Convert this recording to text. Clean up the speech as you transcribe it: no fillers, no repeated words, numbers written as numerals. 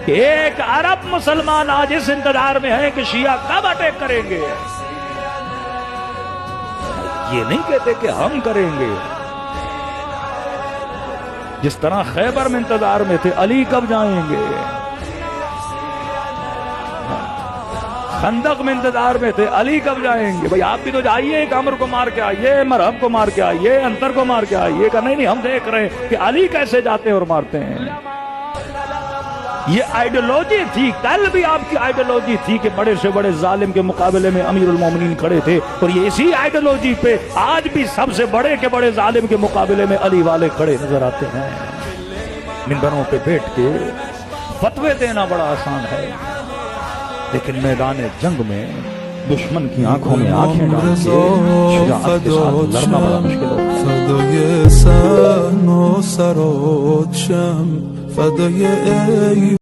کہ ایک عرب مسلمان آج اس انتظار میں ہے کہ شیعہ کب اٹیک کریں گے. یہ نہیں کہتے کہ ہم کریں گے. جس طرح خیبر میں انتظار میں تھے علی کب جائیں گے، خندق میں انتظار میں تھے علی کب جائیں گے. بھئی آپ بھی تو جائیے، ایک عمر کو مار کے آئیے، مرحب کو مار کے آئیے، انتر کو مار کے آئیے. کہ نہیں ہم دیکھ رہے ہیں کہ علی کیسے جاتے ہیں اور مارتے ہیں. یہ آئیڈیالوجی تھی، کل بھی آپ کی آئیڈیالوجی تھی کہ بڑے سے بڑے ظالم کے مقابلے میں امیر المومنین کھڑے تھے، اور یہ اسی آئیڈیالوجی پہ آج بھی سب سے بڑے کے بڑے ظالم کے مقابلے میں علی والے کھڑے نظر آتے ہیں. منبروں پہ بیٹھ کے فتوے دینا بڑا آسان ہے، لیکن میدان جنگ میں دشمن کی آنکھوں میں آنکھیں ڈال کے شجاعت کے ساتھ لڑنا بڑا مشکل ہوتا ہے.